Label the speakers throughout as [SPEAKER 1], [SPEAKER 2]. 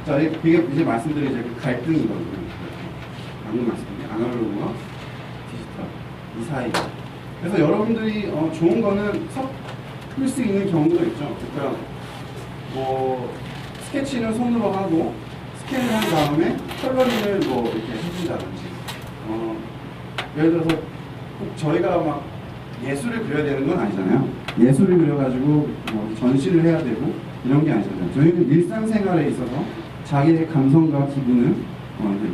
[SPEAKER 1] 자, 이게 이제 말씀드린 이제 그 갈등이거든요. 방금 말씀드린 아날로그와 디지털 이 사이. 그래서 여러분들이 좋은 거는 섞을 수 있는 경우도 있죠. 그러니까 뭐 스케치는 손으로 하고 스캔을 한 다음에 컬러링을 뭐 이렇게 해준다든지. 예를 들어서 꼭 저희가 막 예술을 그려야 되는 건 아니잖아요. 예술을 그려가지고 뭐 전시를 해야 되고 이런 게 아니잖아요. 저희는 일상생활에 있어서 자기의 감성과 기분을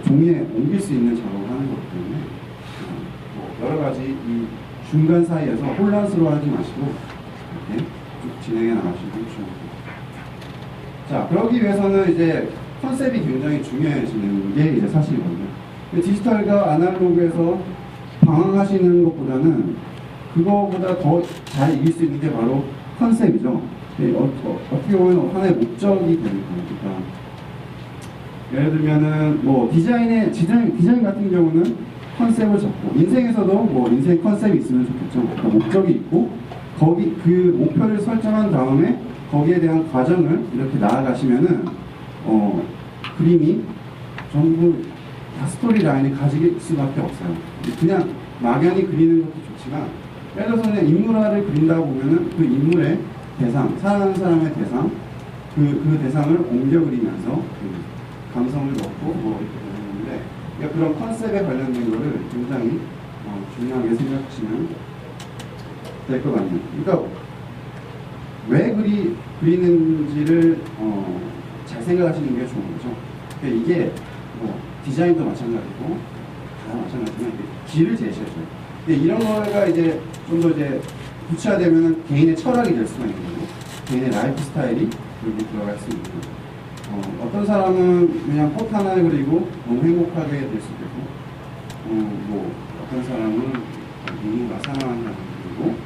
[SPEAKER 1] 종이에 옮길 수 있는 작업을 하는 거기 때문에 뭐 여러 가지 이 중간 사이에서 혼란스러워하지 마시고 이렇게 쭉 진행해 나가시면 좋습니다. 자, 그러기 위해서는 이제 컨셉이 굉장히 중요해지는 게 이제 사실이거든요. 디지털과 아날로그에서 방황하시는 것보다는 그거보다 더 잘 이길 수 있는 게 바로 컨셉이죠. 어떻게 보면 하나의 목적이 되는 거니까. 예를 들면은 뭐 디자인 같은 경우는 컨셉을 잡고 인생에서도 뭐 인생 컨셉이 있으면 좋겠죠. 그러니까 목적이 있고 거기 그 목표를 설정한 다음에 거기에 대한 과정을 이렇게 나아가시면은 그림이 전부 다 스토리 라인이 가질 수밖에 없어요. 그냥 막연히 그리는 것도 좋지만 예를 들어서 그냥 인물화를 그린다고 보면은 그 인물의 대상, 사랑하는 사람의 대상, 그 대상을 옮겨 그리면서 그 감성을 넣고 뭐 이렇게 되는데 그러니까 그런 컨셉에 관련된 거를 굉장히 중요하게 생각하시면 될 것 같네요. 그러니까 왜 그리는지를 잘 생각하시는 게 좋은 거죠. 그러니까 이게 뭐 디자인도 마찬가지고 다 마찬가지지만 길을 제시해줘요. 이런 거가 이제 좀 더 이제 구체화되면 개인의 철학이 될 수가 있는 거고 개인의 라이프 스타일이 여기 들어갈 수 있는 거고 어떤 사람은 그냥 꽃 하나 그리고 너무 행복하게 될 수도 있고 뭐 어떤 사람은 누군가 사랑하는 사람 그리고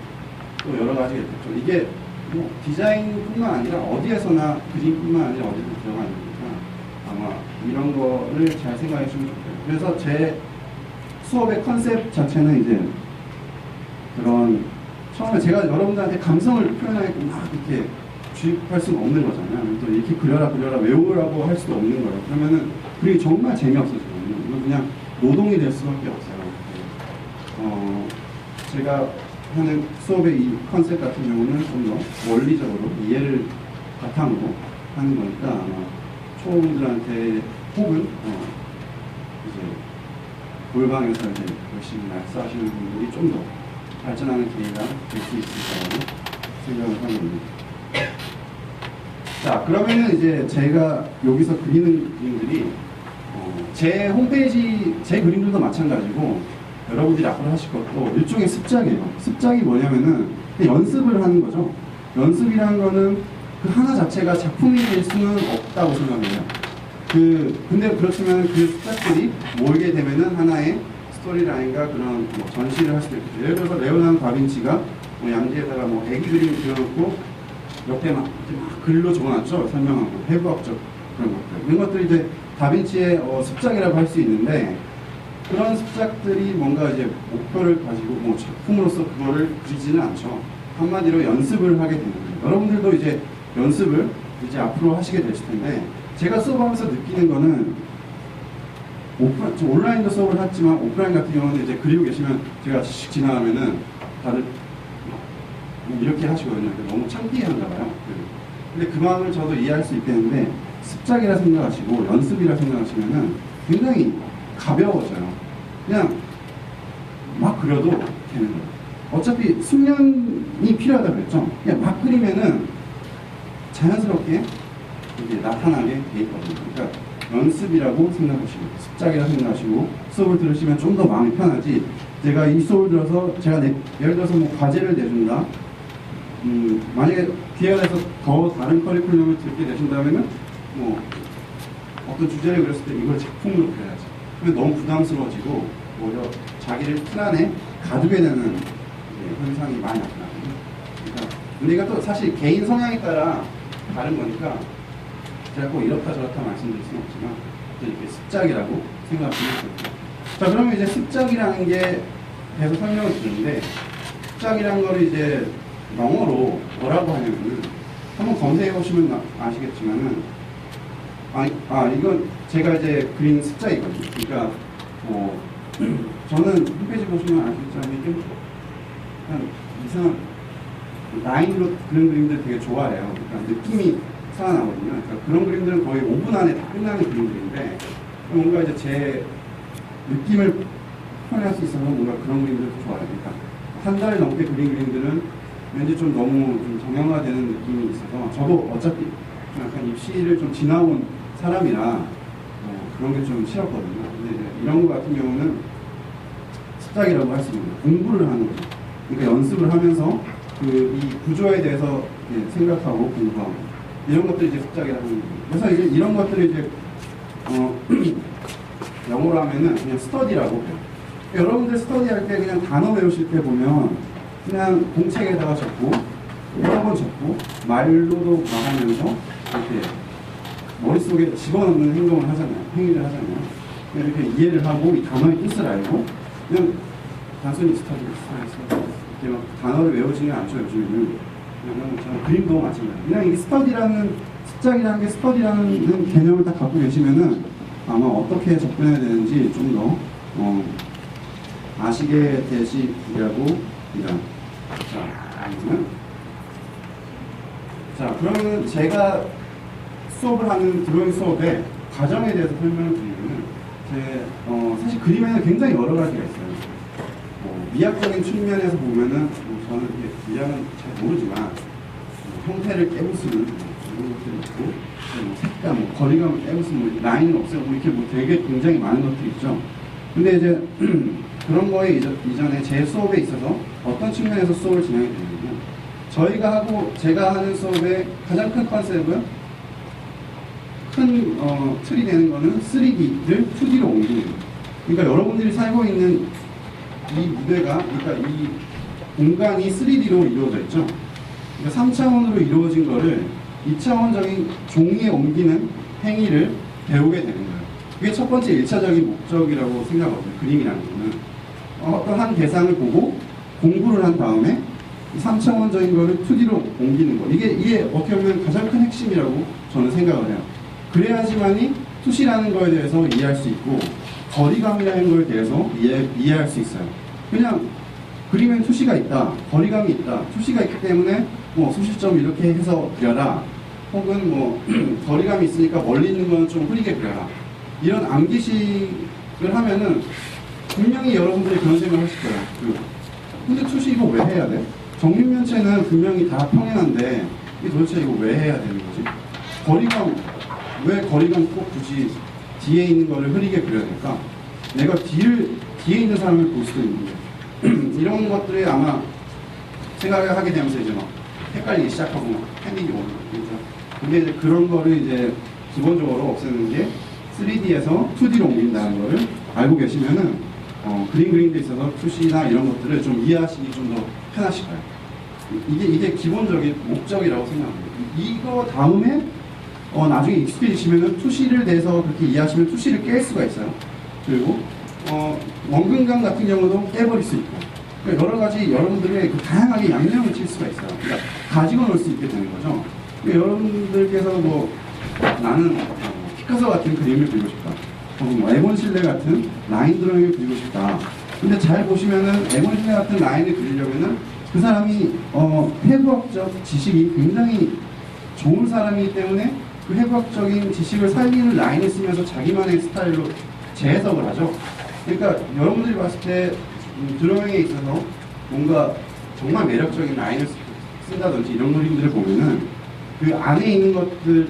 [SPEAKER 1] 또 여러 가지가 있겠죠. 이게 뭐 디자인뿐만 아니라 어디에서나 그림뿐만 아니라 어디서 들어가는 거니까 아마 이런 거를 잘 생각해 주면 좋겠어요. 그래서 제 수업의 컨셉 자체는 이제 그런 처음에 제가 여러분들한테 감성을 표현하게끔 막 이렇게 주입할 수는 없는 거잖아요. 또 이렇게 그려라 외우라고 할 수도 없는 거예요. 그러면은 그게 정말 재미없어지거든요. 이건 그냥 노동이 될 수밖에 없어요. 제가 하는 수업의 이 컨셉 같은 경우는 좀 더 원리적으로 이해를 바탕으로 하는 거니까 아마 초보들한테 혹은 이제 골방에서 이제 열심히 말씀하시는 분들이 좀 더 발전하는 기회가 될 수 있을 거라고 생각을 하고 있습니다. 자, 그러면은 이제 제가 여기서 그리는 그림들이 제 홈페이지 제 그림들도 마찬가지고 여러분들이 앞으로 하실 것도 일종의 습작이에요. 습작이 뭐냐면은 연습을 하는 거죠. 연습이라는 거는 그 하나 자체가 작품이 될 수는 없다고 생각해요. 근데 그렇지만 그 습작들이 모이게 되면은 하나의 스토리라인과 그런 뭐 전시를 할 수도 있고, 예를 들어서 레오나르도 다빈치가 뭐 양지에다가 뭐 애기 그림을 그려놓고 옆에 막 글로 적어놨죠. 설명하고 해부학적 그런 것들. 이런 것들이 이제 다빈치의 습작이라고 할 수 있는데, 그런 습작들이 뭔가 이제 목표를 가지고 뭐 작품으로서 그거를 그리지는 않죠. 한마디로 연습을 하게 되는 거예요. 여러분들도 이제 연습을 이제 앞으로 하시게 되실 텐데, 제가 수업하면서 느끼는 거는 온라인도 수업을 했지만 오프라인 같은 경우는 이제 그리고 계시면 제가 씩 지나가면은 다들 이렇게 하시거든요. 너무 창피한가 봐요. 근데 그 마음을 저도 이해할 수 있겠는데, 습작이라 생각하시고 연습이라 생각하시면은 굉장히 가벼워져요. 그냥 막 그려도 되는 거예요. 어차피 숙련이 필요하다 그랬죠. 그냥 막 그리면은 자연스럽게 이게 나타나게 돼 있거든요. 그러니까 연습이라고 생각하시고 습작이라고 생각하시고 수업을 들으시면 좀 더 마음이 편하지. 제가 이 수업을 들어서 제가 예를 들어서 뭐 과제를 내준다. 만약에 기회가 돼서 더 다른 커리큘럼을 듣게 되신다면은 뭐 어떤 주제를 그렸을 때 이걸 작품으로 그려야지. 근데 너무 부담스러워지고 오히려 자기를 틀 안에 가두게 되는 현상이 많이 나타나거든요. 그러니까 우리가 또 사실 개인 성향에 따라 다른 거니까 제가 꼭 이렇다 저렇다 말씀드릴 수는 없지만 이렇게 습작이라고 생각하시면 됩니다. 자, 그러면 이제 습작이라는 게 계속 설명을 드리는데, 습작이라는 거를 이제 영어로 뭐라고 하냐면은 한번 검색해 보시면 아시겠지만은 이건 제가 이제 그린 습작이거든요. 그러니까 저는 홈페이지 보시면 아시겠지만 이게 그냥 이상한 라인으로 그런 그림들 되게 좋아해요. 그러니까 느낌이 살아나거든요. 그러니까 그런 그림들은 거의 5분 안에 다 끝나는 그림들인데 뭔가 이제 제 느낌을 표현할 수 있어서 뭔가 그런 그림들도 좋아요. 그러니까 한 달 넘게 그린 그림들은 왠지 좀 너무 좀 정형화되는 느낌이 있어서 저도 어차피 약간 입시를 좀 지나온 사람이라 그런 게 좀 싫었거든요. 근데 이제 이런 거 같은 경우는 습작이라고 할 수 있는 거예요. 공부를 하는 거죠. 그러니까 연습을 하면서 이 구조에 대해서 생각하고 공부하고 이런 것들이 이제 습작이라고 하는 거예요. 그래서 이제 이런 것들을 이제 영어로 하면은 그냥 스터디라고 해요. 여러분들 스터디할 때 그냥 단어 외우실 때 보면 그냥 공책에다가 적고 여러 번 적고 말로도 말하면서 이렇게 머릿속에 집어넣는 행동을 하잖아요. 행위를 하잖아요. 그냥 이렇게 이해를 하고 이 단어의 뜻을 알고 그냥 단순히 스터디 이렇게 막 단어를 외우지는 않죠. 요즘에는 그냥 그림도 마찬가지예요. 그냥 이 습작이라는 게 스터디라는 개념을 딱 갖고 계시면은 아마 어떻게 접근해야 되는지 좀 더 아시게 되시리라고 합니다. 자, 그러면 제가 수업을 하는 드로잉 수업의 과정에 대해서 설명을 드리면은 사실 그림에는 굉장히 여러 가지가 있어요. 미학적인 측면에서 보면은 저는 미학은 잘 모르지만 형태를 깨부수는 이런 것들이 있고 색감, 거리감을 깨부수는 라인을 없애고 이렇게 되게 굉장히 많은 것들이 있죠. 근데 이제 그런 거에 이전에 제 수업에 있어서 어떤 측면에서 수업을 진행이 되냐면 제가 하는 수업의 가장 큰 컨셉은 큰 틀이 되는 거는 3D를 2D로 옮기는 거예요. 그러니까 여러분들이 살고 있는 이 무대가, 그러니까 이 공간이 3D로 이루어져 있죠. 그러니까 3차원으로 이루어진 거를 2차원적인 종이에 옮기는 행위를 배우게 되는 거예요. 그게 첫 번째 1차적인 목적이라고 생각하거든요. 그림이라는 거는. 어떤 한 대상을 보고 공부를 한 다음에 3차원적인 거를 2D로 옮기는 거. 이게 어떻게 보면 가장 큰 핵심이라고 저는 생각을 해요. 그래야지만이 투시라는 거에 대해서 이해할 수 있고 거리감이라는 거에 대해서 이해할 수 있어요. 그냥 그림엔 투시가 있다, 거리감이 있다, 투시가 있기 때문에 수시점 이렇게 해서 그려라, 혹은 거리감이 있으니까 멀리 있는 건 좀 흐리게 그려라, 이런 암기식을 하면은 분명히 여러분들이 그런 생각을 하실 거예요. 근데 투시 이거 왜 해야 돼? 정육면체는 분명히 다 평행한데 도대체 이거 왜 해야 되는 거지? 왜 거리감 꼭 굳이 뒤에 있는 거를 흐리게 그려야 될까? 내가 뒤에 있는 사람을 볼 수도 있는데 이런 것들이 아마 생각을 하게 되면서 이제 막 헷갈리기 시작하고 막 패닉이 오는 거죠. 근데 이제 그런 거를 이제 기본적으로 없애는 게 3D에서 2D로 옮긴다는 거를 알고 계시면은 그림 그리는 데 있어서 투시나 이런 것들을 좀 이해하시기 좀 더 편하실 거예요. 이게 기본적인 목적이라고 생각합니다. 이거 다음에 나중에 익숙해지시면은 투시를 대해서 그렇게 이해하시면 투시를 깰 수가 있어요. 그리고 원근감 같은 경우도 깨버릴 수 있고, 그러니까 여러 가지 여러분들의 다양하게 양념을 칠 수가 있어요. 그러니까 가지고 놀 수 있게 되는 거죠. 그러니까 여러분들께서 나는 피카소 같은 그림을 그리고 싶다, 혹은 에본 실레 같은 라인 드로잉을 그리고 싶다. 근데 잘 보시면은 에본 실레 같은 라인을 그리려면은 그 사람이 해부학적 지식이 굉장히 좋은 사람이기 때문에 그 해부학적인 지식을 살리는 라인을 쓰면서 자기만의 스타일로 재해석을 하죠. 그러니까 여러분들이 봤을 때 드로잉에 있어서 뭔가 정말 매력적인 라인을 쓴다든지 이런 그림들을 보면은 그 안에 있는 것들,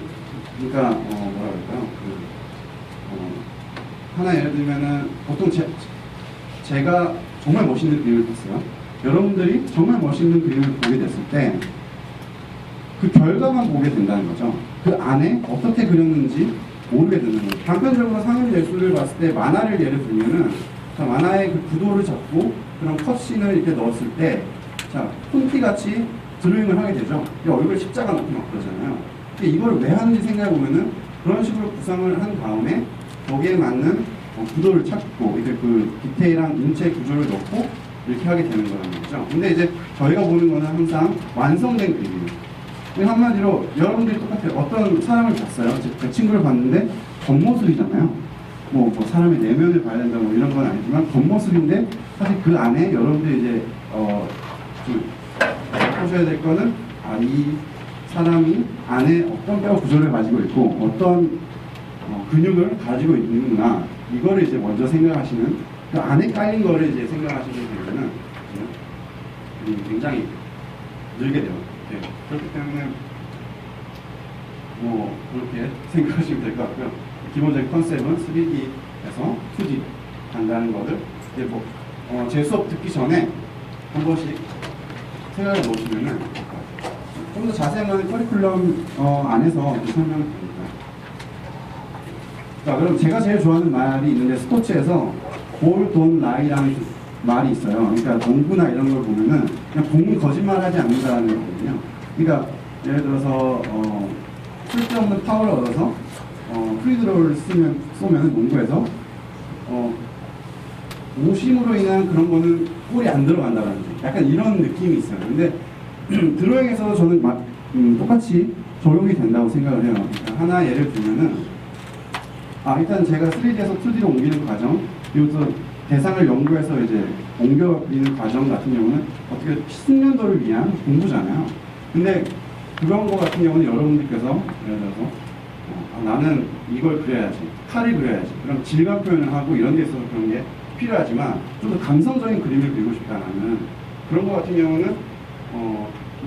[SPEAKER 1] 그러니까 뭐라 그럴까요? 하나 예를 들면은 보통 제가 정말 멋있는 그림을 봤어요. 여러분들이 정말 멋있는 그림을 보게 됐을 때 그 결과만 보게 된다는 거죠. 그 안에 어떻게 그렸는지 모르게 되는 거예요. 단편적으로 상업 예술을 봤을 때 만화를 예를 들면은 만화의 그 구도를 잡고 그런 컷신을 이렇게 넣었을 때 폰티 같이 드로잉을 하게 되죠. 얼굴 십자가 넣고 막 그러잖아요. 근데 이걸 왜 하는지 생각해 보면은 그런 식으로 구성을 한 다음에 거기에 맞는 구도를 찾고 이제 그 디테일한 인체 구조를 넣고 이렇게 하게 되는 거라는 거죠. 근데 이제 저희가 보는 거는 항상 완성된 그림이에요. 한마디로 여러분들이 똑같아요. 어떤 사람을 봤어요. 제 친구를 봤는데 겉모습이잖아요. 뭐 사람의 내면을 봐야 된다 뭐 이런 건 아니지만 겉모습인데 사실 그 안에 여러분들이 이제 좀 보셔야 될 거는 이 사람이 안에 어떤 뼈 구조를 가지고 있고 어떤 근육을 가지고 있는구나. 이거를 이제 먼저 생각하시는, 그 안에 깔린 거를 이제 생각하시게 되면은 굉장히 늘게 돼요. 네. 그렇기 때문에 뭐 그렇게 생각하시면 될 것 같고요. 기본적인 컨셉은 3D에서 2D 간다는 거를 이제 제 수업 듣기 전에 한 번씩 생각해 놓으시면은 좀 더 자세한 거는 커리큘럼 안에서 설명을 드립니다. 자, 그럼 제가 제일 좋아하는 말이 있는데 스포츠에서 볼, 돈, 라이라는 말이 있어요. 그러니까 농구나 이런 걸 보면은 그냥 공은 거짓말하지 않는다는 거거든요. 그러니까 예를 들어서 쓸데없는 파워를 얻어서 프리드로를 쏘면 농구에서 오심으로 인한 그런 거는 골이 안 들어간다는 거. 약간 이런 느낌이 있어요. 근데 드로잉에서 저는 똑같이 적용이 된다고 생각을 해요. 그러니까 하나 예를 들면은 일단 제가 3D에서 2D로 옮기는 과정, 그리고 또 대상을 연구해서 이제 옮겨리는 과정 같은 경우는 어떻게 숙련도를 위한 공부잖아요. 근데 그런 거 같은 경우는 여러분들께서 예를 들어서 나는 이걸 그려야지, 칼을 그려야지, 그럼 질감 표현을 하고 이런 데 있어서 그런 게 필요하지만 좀 더 감성적인 그림을 그리고 싶다는 그런 거 같은 경우는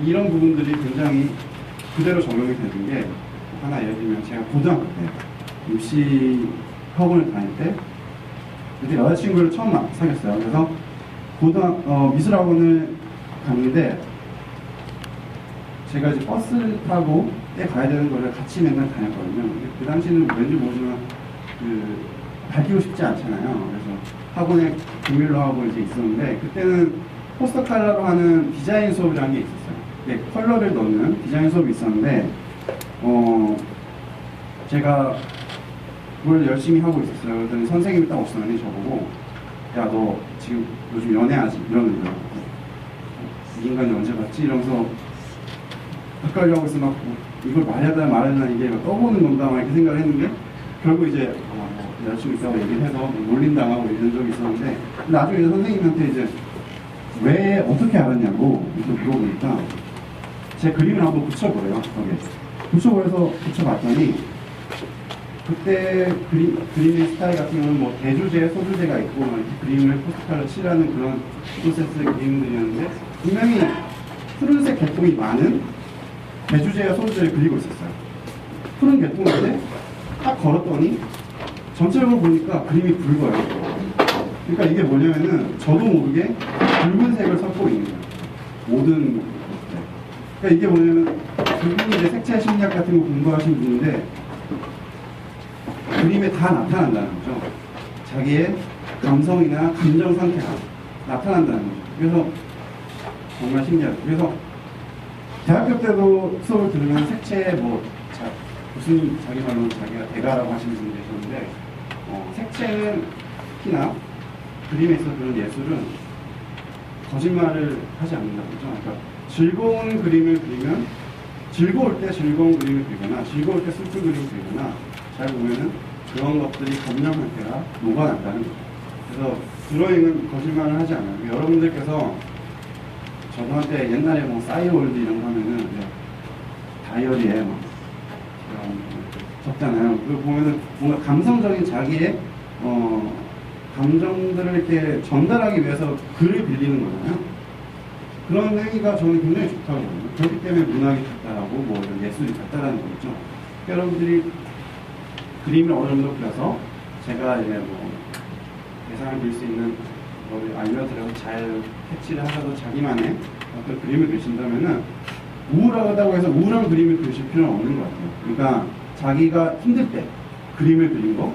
[SPEAKER 1] 이런 부분들이 굉장히 그대로 적용이 되는 게 하나 예를 들면 제가 고등학교 때 입시 학원을 다닐 때 그때 여자친구를 처음 사귀었어요. 그래서 미술학원을 갔는데 제가 이제 버스를 타고 때 가야 되는 거를 같이 맨날 다녔거든요. 근데 그 당시는 왠지 모르지만 밝히고 싶지 않잖아요. 그래서 학원에 비밀로 하고 이제 있었는데 그때는 포스터 컬러로 하는 디자인 수업이라는 게 있었어요. 네, 컬러를 넣는 디자인 수업이 있었는데 제가 그걸 열심히 하고 있었어요. 그랬더니 선생님이 딱 오시더니 저보고 야, 너 지금 요즘 연애하지? 이러는 거예요. 이 인간이 언제 봤지? 이러면서 헷갈려 하고 있어. 막 이걸 말하다 말하다 이게 막 떠보는 건가 막 이렇게 생각을 했는데 결국 이제 여자친구 있다고 얘기를 해서 놀림당하고 이런 적이 있었는데 나중에 선생님한테 이제 왜 어떻게 알았냐고 이렇게 물어보니까 제 그림을 한번 붙여보래요. 거기에 붙여보래서 붙여봤더니 그때 그림의 스타일 같은 경우는 뭐 대주제, 소주제가 있고 이렇게 그림을 포스터로 칠하는 그런 프로세스의 그림들이었는데 분명히 푸른색 계통이 많은 대주제와 소주제를 그리고 있었어요. 푸른 계통인데 딱 걸었더니 전체적으로 보니까 그림이 붉어요. 그러니까 이게 뭐냐면은 저도 모르게 붉은색을 섞고 있는 거예요. 모든 그러니까 이게 뭐냐면 그분이 이제 색채 심리학 같은 거 공부하신 분인데 그림에 다 나타난다는 거죠. 자기의 감성이나 감정 상태가 나타난다는 거죠. 그래서 정말 신기하죠. 그래서 대학교 때도 수업을 들으면 색채 무슨 자기 말로는 자기가 대가라고 하시는 분이 계셨는데 색채는 특히나 그림에 있어서 그런 예술은 거짓말을 하지 않는다는 거죠. 그러니까 즐거운 그림을 그리면 즐거울 때 즐거운 그림을 그리거나 즐거울 때 슬픈 그림을 그리거나 잘 보면은 그런 것들이 감정 상태가 녹아난다는 거죠. 그래서 드로잉은 거짓말을 하지 않아요. 여러분들께서 저한테 옛날에 뭐 싸이월드 이런 거 하면은 다이어리에 막 적잖아요. 그거 보면은 뭔가 감성적인 자기의 감정들을 이렇게 전달하기 위해서 글을 빌리는 거잖아요. 그런 행위가 저는 굉장히 좋다고 보거든요. 그렇기 때문에 문학이 같다라고 뭐 이런 예술이 같다라는 거죠. 여러분들이 그림을 어느 정도 그려서 제가 이제 뭐 대상을 그릴 수 있는 거를 알려드려서 잘 캐치를 하셔서 자기만의 어떤 그림을 그리신다면은 우울하다고 해서 우울한 그림을 그리실 필요는 없는 것 같아요. 그러니까 자기가 힘들 때 그림을 그린 거,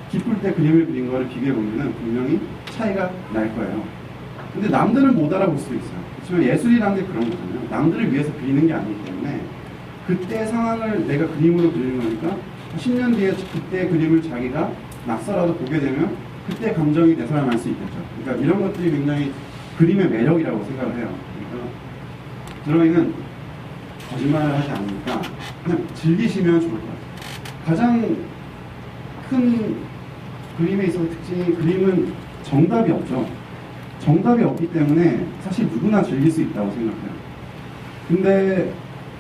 [SPEAKER 1] 기쁠 때 그림을 그린 거를 비교해 보면은 분명히 차이가 날 거예요. 근데 남들은 못 알아볼 수도 있어요. 그렇지만 예술이라는 게 그런 거잖아요. 남들을 위해서 그리는 게 아니기 때문에 그때 상황을 내가 그림으로 그리는 거니까 10년 뒤에 그때 그림을 자기가 낙서라도 보게 되면 그때 감정이 되살아날 수 있겠죠. 그러니까 이런 것들이 굉장히 그림의 매력이라고 생각을 해요. 그러니까 드로잉은 거짓말을 하지 않으니까 그냥 즐기시면 좋을 것 같아요. 가장 큰 그림에 있어서 특징이 그림은 정답이 없죠. 정답이 없기 때문에 사실 누구나 즐길 수 있다고 생각해요. 근데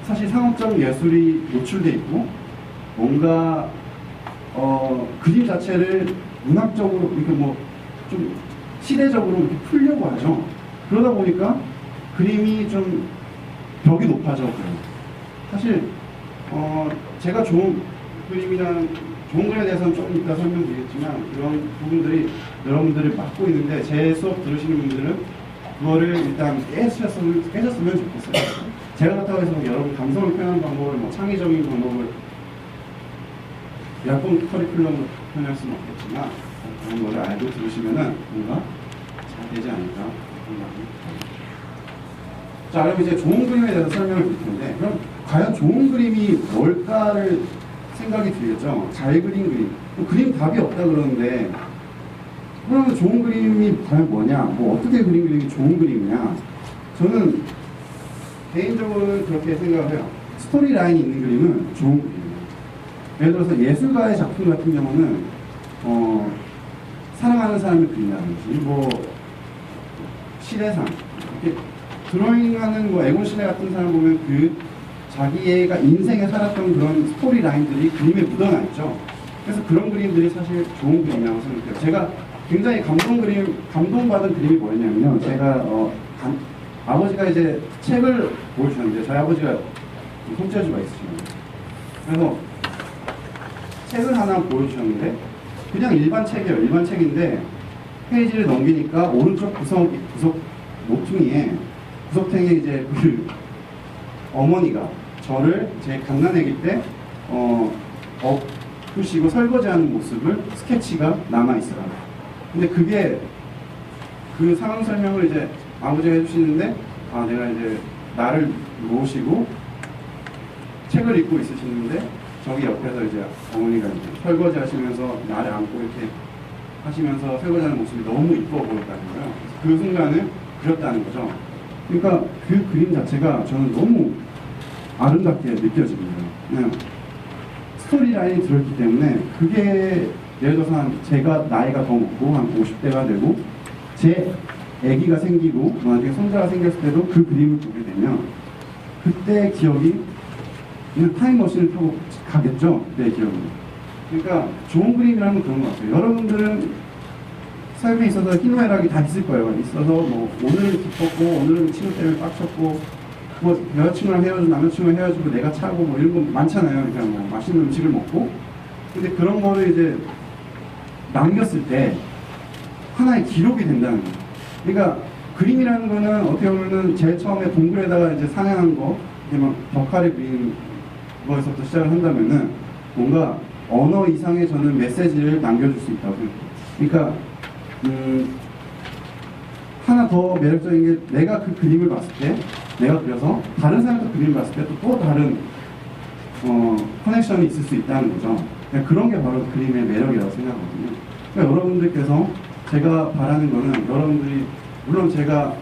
[SPEAKER 1] 사실 상업적 예술이 노출돼 있고 뭔가 그림 자체를 문학적으로 이렇게 뭐 좀 시대적으로 이렇게 풀려고 하죠. 그러다 보니까 그림이 좀 벽이 높아져. 사실 제가 좋은 그림에 대해서는 조금 이따 설명드리겠지만 그런 부분들이 여러분들이 맡고 있는데 제 수업 들으시는 분들은 그거를 일단 깨셨으면 좋겠어요. 제가 그렇다고 해서 여러분 감성을 표현하는 방법을 뭐 창의적인 방법을 약분 커리큘럼으로 표현할 수는 없겠지만 그런 거를 알고 들으시면은 뭔가 잘 되지 않을까 생각이 듭니다. 자, 그럼 이제 좋은 그림에 대해서 설명을 드릴 텐데, 그럼 과연 좋은 그림이 뭘까를 생각이 들겠죠. 잘 그린 그림. 그림 답이 없다 그러는데, 그러면 좋은 그림이 과연 뭐냐? 뭐 어떻게 그린 그림이 좋은 그림이냐? 저는 개인적으로는 그렇게 생각을 해요. 스토리 라인이 있는 그림은 좋은 그림이에요. 예를 들어서 예술가의 작품 같은 경우는 사랑하는 사람을 그린다든지, 뭐 시대상 이렇게 드로잉하는 뭐 에곤 실레 같은 사람 보면 그 자기가 인생에 살았던 그런 스토리 라인들이 그림에 묻어나 있죠. 그래서 그런 그림들이 사실 좋은 그림이라고 생각해요. 제가 굉장히 감동받은 그림이 뭐였냐면요. 제가 아버지가 이제 책을 보여주셨는데 저희 아버지가 손재주가 있으시거든요. 그래서 책을 하나 보여주셨는데 그냥 일반 책이에요. 일반 책인데 페이지를 넘기니까 오른쪽 구석 모퉁이에 구석탱이에 이제 그 어머니가 저를 제 갓난아기 때 엎으시고 설거지하는 모습을 스케치가 남아 있어요. 근데 그게 그 상황 설명을 이제 아버지가 해주시는데 내가 이제 나를 모시고 책을 읽고 있으시는데 저기 옆에서 이제 어머니가 이제 설거지 하시면서 나를 안고 이렇게 하시면서 설거지하는 모습이 너무 이뻐 보였다는 거예요. 그 순간을 그렸다는 거죠. 그러니까 그 그림 자체가 저는 너무 아름답게 느껴집니다. 그냥 스토리 라인이 들어있기 때문에 그게 예를 들어서 제가 나이가 더 먹고 한 50대가 되고 제 아기가 생기고 나중에 손자가 생겼을 때도 그 그림을 보게 되면 그때 기억이 그냥 타임머신을 타고 가겠죠. 그때 기억이. 그러니까 좋은 그림이라는 건 그런 것 같아요. 여러분들은 삶에 있어서 희노애락이 다 있을 거예요. 있어서 뭐 오늘은 기뻤고 오늘은 친구 때문에 빡쳤고 뭐 여자친구랑 헤어지고 남자친구랑 헤어지고 내가 차고 뭐 이런 거 많잖아요. 그러니까 뭐 맛있는 음식을 먹고 근데 그런 거를 이제 남겼을 때 하나의 기록이 된다는 거예요. 그러니까 그림이라는 거는 어떻게 보면은 제일 처음에 동굴에다가 이제 사냥한 거 이렇게 막 벽화를 그리는 거에서부터 시작을 한다면은 뭔가 언어 이상의 저는 메시지를 남겨줄 수 있다고 생각해요. 그러니까 하나 더 매력적인 게 내가 그 그림을 봤을 때 내가 그려서 다른 사람도 그림을 봤을 때 또 다른 커넥션이 있을 수 있다는 거죠. 그런 게 바로 그림의 매력이라고 생각하거든요. 그러니까 여러분들께서 제가 바라는 거는 여러분들이 물론 제가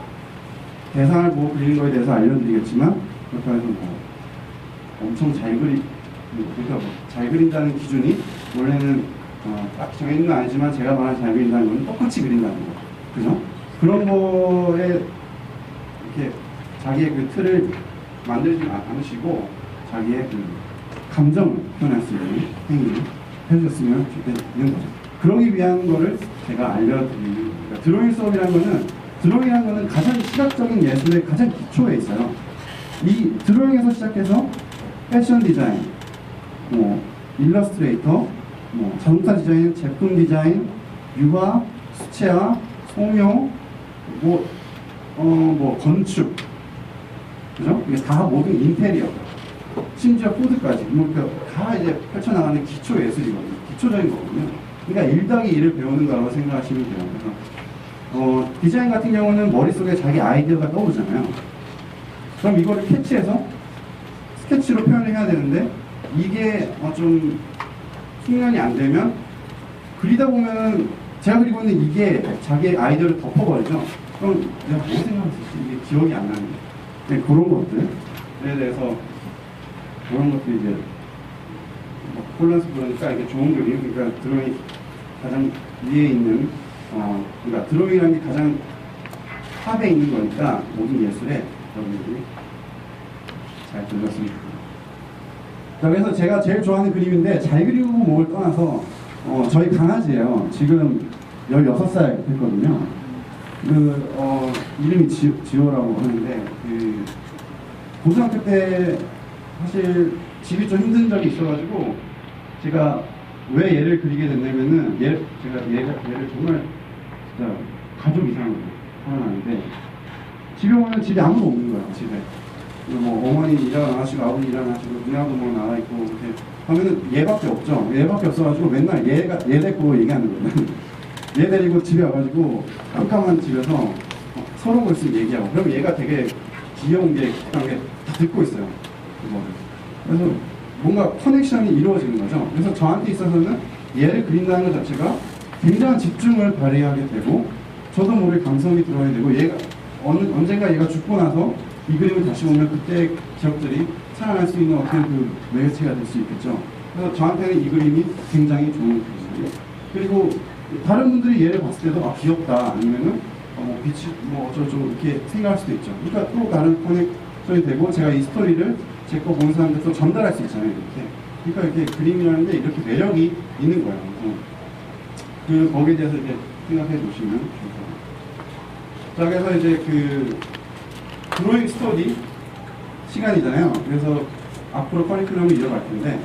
[SPEAKER 1] 대상을 보고 그리는 거에 대해서 알려드리겠지만 그렇다고 해서 뭐 엄청 잘 그러니까 뭐 잘 그린다는 기준이 원래는 딱 정해진 건 아니지만 제가 말하는 잘 그린다는 건 똑같이 그린다는 거, 그죠? 그런 거에 이렇게 자기의 그 틀을 만들지 않으시고 자기의 그 감정을 표현할 수 있는 행위를 해주셨으면 좋겠는 거죠. 그러기 위한 거를 제가 알려드리는 겁니다. 드로잉 수업이라는 거는 가장 시각적인 예술의 가장 기초에 있어요. 이 드로잉에서 시작해서 패션 디자인, 뭐 일러스트레이터, 뭐 자동차 디자인, 제품 디자인, 유화, 수채화, 소묘, 뭐 건축, 그죠? 이게 다 모든 인테리어, 심지어 푸드까지 뭐 다 이제 펼쳐나가는 기초 예술이거든요. 기초적인 거거든요. 그러니까 1+1을 배우는 거라고 생각하시면 돼요. 그래서 디자인 같은 경우는 머릿속에 자기 아이디어가 떠오르잖아요. 그럼 이거를 캐치해서 스케치로 표현을 해야 되는데 이게 좀 숙련이 안 되면 그리다 보면 제가 그리고 있는 이게 자기의 아이디어를 덮어버리죠. 그럼 내가 뭐 생각했었지? 이게 기억이 안 나는 거예요. 그런 것들에 대해서 그런 것들이 이제 혼란스러우니까 이게 좋은 그림, 그러니까 드로잉 가장 위에 있는 그러니까 드로잉이라는 게 가장 탑에 있는 거니까 모든 예술에 여러분들이 잘 들렸으면 좋겠습니다. 그래서 제가 제일 좋아하는 그림인데 잘 그리고 뭐를 떠나서 저희 강아지예요. 지금 16살 됐거든요. 이름이 지호라고 하는데 고등학교 때 사실 집이 좀 힘든 적이 있어가지고 제가 왜 얘를 그리게 됐냐면은 제가 얘를 정말 진짜 가족 이상으로 사랑하는데 집에 오면 집에 아무도 없는 거야. 집에 뭐 어머니 일하러 나가시고 아버지 일하러 나가시고 누나도 뭐 나가 있고 이렇게 하면은 얘밖에 없죠. 얘밖에 없어가지고 맨날 얘 데리고 얘기하는 거예요. 얘 데리고 집에 와가지고 깜깜한 집에서 서로 있으면 얘기하고 그러면 얘가 되게 귀여운 게 다 듣고 있어요. 그래서 뭔가 커넥션이 이루어지는 거죠. 그래서 저한테 있어서는 얘를 그린다는 것 자체가 굉장한 집중을 발휘하게 되고 저도 모르게 감성이 들어야 되고 얘가 언젠가 얘가 죽고 나서 이 그림을 다시 보면 그때 기억들이 살아날 수 있는 어떤 그 매개체가 될 수 있겠죠. 그래서 저한테는 이 그림이 굉장히 좋은 그림이에요. 그리고 다른 분들이 얘를 봤을 때도 귀엽다 아니면은 빛이 어쩌고 이렇게 생각할 수도 있죠. 그러니까 또 다른 커넥션이 되고 제가 이 스토리를 제 거 보는 사람들 또 전달할 수 있잖아요. 이렇게. 그러니까 이렇게 그림이라는 게 이렇게 매력이 있는 거예요. 거기에 대해서 이렇게 생각해 보시면 좋을 것 같아요. 자, 그래서 이제 드로잉 스터디 시간이잖아요. 그래서 앞으로 커리큘럼을 이어갈 텐데